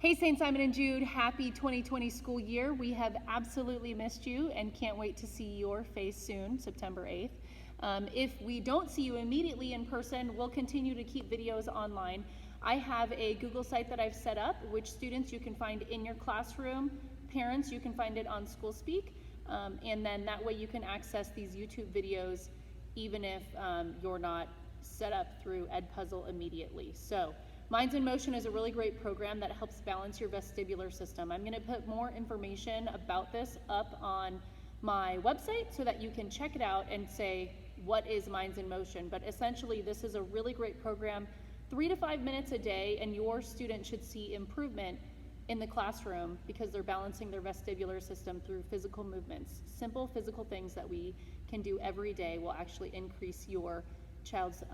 Hey, Saints Simon and Jude, happy 2020 school year. We have absolutely missed you and can't wait to see your face soon, September 8th. If we don't see you immediately in person, we'll continue to keep videos online. I have a Google site that I've set up, which students you can find in your classroom, parents you can find it on SchoolSpeak, and then that way you can access these YouTube videos even if you're not set up through Edpuzzle immediately. So Minds in Motion is a really great program that helps balance your vestibular system. I'm going to put more information about this up on my website so that you can check it out and say, what is Minds in Motion? But essentially, this is a really great program, 3 to 5 minutes a day, and your student should see improvement in the classroom because they're balancing their vestibular system through physical movements. Simple physical things that we can do every day will actually increase your child's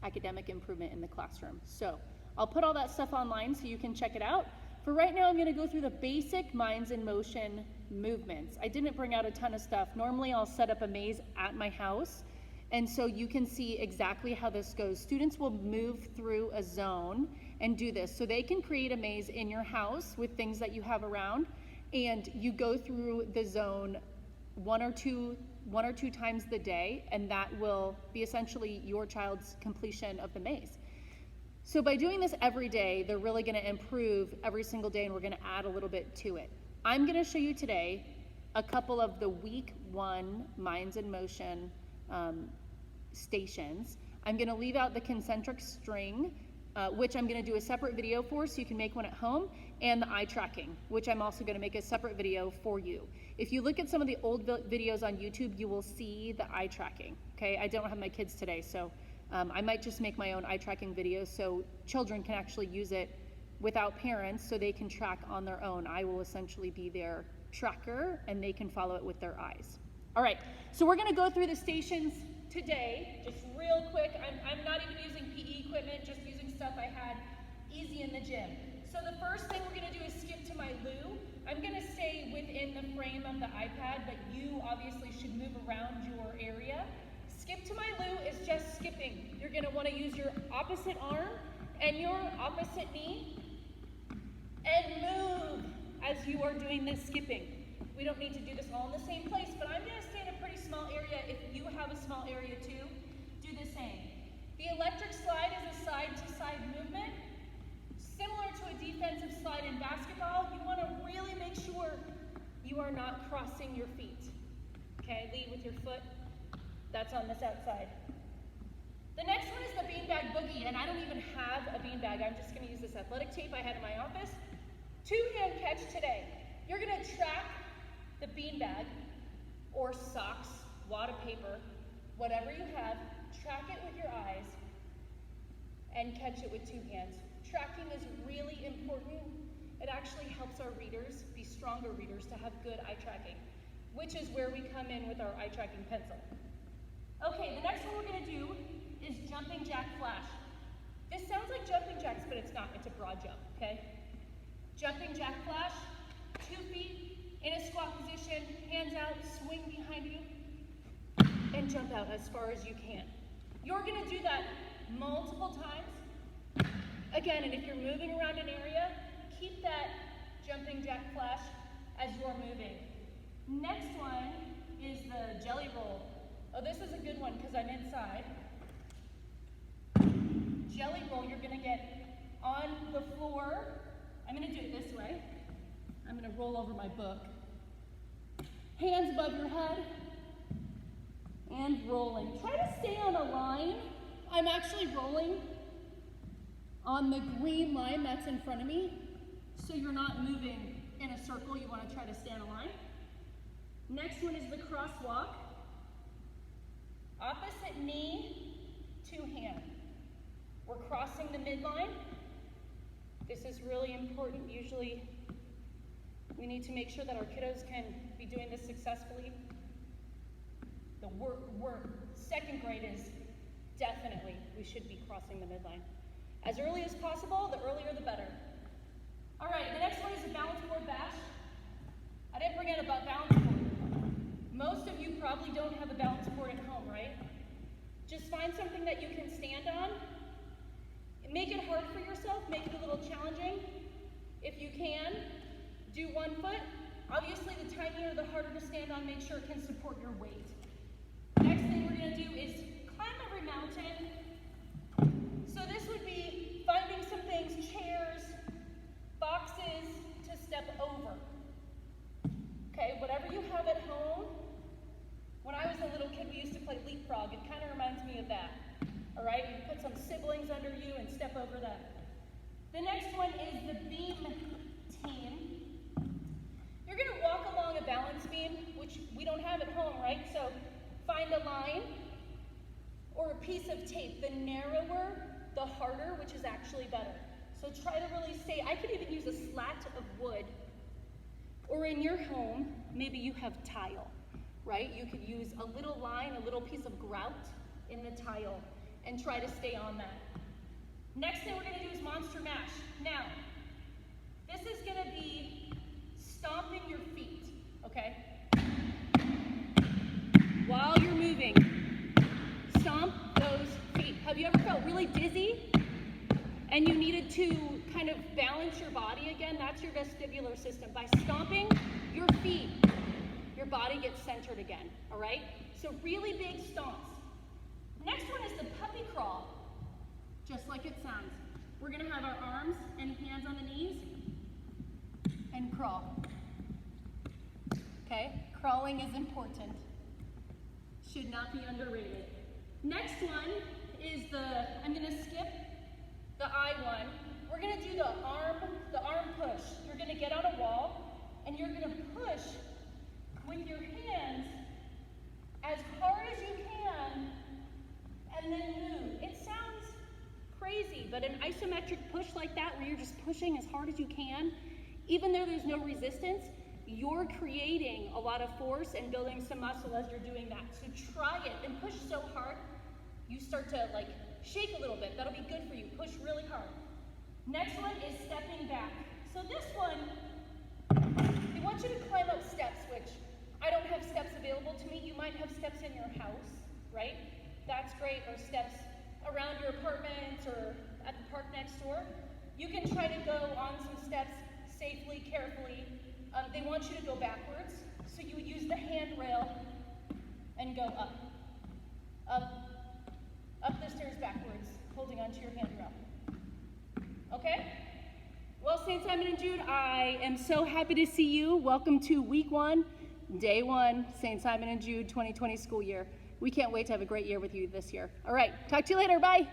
academic improvement in the classroom. So I'll put all that stuff online so you can check it out. For right now, I'm going to go through the basic Minds in Motion movements. I didn't bring out a ton of stuff. Normally I'll set up a maze at my house, and so you can see exactly how this goes. Students will move through a zone and do this. So they can create a maze in your house with things that you have around, and you go through the zone one or two times the day, and that will be essentially your child's completion of the maze. So by doing this every day, they're really going to improve every single day, and we're going to add a little bit to it. I'm going to show you today a couple of the week 1 Minds in Motion stations. I'm going to leave out the concentric string, which I'm going to do a separate video for so you can make one at home, and the eye tracking, which I'm also going to make a separate video for you. If you look at some of the old videos on YouTube, you will see the eye tracking, okay? I don't have my kids today, so I might just make my own eye tracking video so children can actually use it without parents so they can track on their own. I will essentially be their tracker and they can follow it with their eyes. All right, so we're gonna go through the stations today, just real quick. I'm not even using PE equipment, just using stuff I had easy in the gym. So the first thing we're gonna do is skip to my loo. I'm gonna stay within the frame of the iPad, but you obviously should move around your area. Skip to my loo is just skipping. You're gonna wanna use your opposite arm and your opposite knee and move as you are doing this skipping. We don't need to do this all in the same place, but I'm gonna stay in a pretty small area. If you have a small area too, do the same. The electric slide is a side-to-side movement. Similar to a defensive slide in basketball, you want to really make sure you are not crossing your feet. Okay, lead with your foot. That's on this outside. The next one is the beanbag boogie, and I don't even have a beanbag. I'm just going to use this athletic tape I had in my office. 2-hand catch today. You're going to track the beanbag or socks, wad of paper, whatever you have, track it with your eyes and catch it with 2 hands. Tracking is really important. It actually helps our readers be stronger readers to have good eye tracking, which is where we come in with our eye tracking pencil. Okay, the next one we're going to do is jumping jack flash. This sounds like jumping jacks, but it's not. It's a broad jump, okay? Jumping jack flash, 2 feet in a squat position, hands out, swing behind you, and jump out as far as you can. You're going to do that multiple times. Again, and if you're moving around an area, keep that jumping jack flash as you're moving. Next one is the jelly roll. Oh, this is a good one because I'm inside. Jelly roll, you're gonna get on the floor. I'm gonna do it this way. I'm gonna roll over my book. Hands above your head and rolling. Try to stay on a line. I'm actually rolling on the green line that's in front of me, so you're not moving in a circle. You want to try to stay on a line. Next one is the crosswalk. Opposite knee, 2 hand. We're crossing the midline. This is really important. Usually we need to make sure that our kiddos can be doing this successfully. The work. 2nd grade is definitely we should be crossing the midline. As early as possible, the earlier the better. All right, the next one is a balance board bash. I didn't bring out a balance board. Most of you probably don't have a balance board at home, right? Just find something that you can stand on. Make it hard for yourself, make it a little challenging. down, make sure it can support your weight. Next thing we're gonna do is climb every mountain. So this would be finding some things, chairs, boxes to step over. Okay, whatever you have at home. When I was a little kid, we used to play leapfrog. It kind of reminds me of that. All right, you put some siblings under you and step over them. The next one is the beam team. You're gonna walk along a balance beam, which we don't have at home, right? So find a line or a piece of tape. The narrower, the harder, which is actually better. So try to really stay. I could even use a slat of wood. Or in your home, maybe you have tile, right? You could use a little line, a little piece of grout in the tile and try to stay on that. Next thing we're gonna do is monster mash. Now, this is gonna be stomping your feet, okay? While you're moving, stomp those feet. Have you ever felt really dizzy and you needed to kind of balance your body again? That's your vestibular system. By stomping your feet, your body gets centered again, all right? So really big stomps. Next one is the puppy crawl, just like it sounds. We're gonna have our arms and hands on the knees and crawl. Okay, crawling is important. Should not be underrated. Next one is I'm gonna skip the I one. We're gonna do the arm push. You're gonna get on a wall and you're gonna push with your hands as hard as you can and then move. It sounds crazy, but an isometric push like that where you're just pushing as hard as you can, even though there's no resistance, you're creating a lot of force and building some muscle as you're doing that. So try it and push so hard, you start to like shake a little bit. That'll be good for you. Push really hard. Next one is stepping back. So this one, they want you to climb up steps, which I don't have steps available to me. You might have steps in your house, right? That's great, or steps around your apartment or at the park next door. You can try to go on some steps safely, carefully. They want you to go backwards, so you would use the handrail and go up the stairs backwards, holding onto your handrail. Okay? Well, Saints Simon and Jude, I am so happy to see you. Welcome to week 1, day 1, Saints Simon and Jude 2020 school year. We can't wait to have a great year with you this year. All right, talk to you later. Bye.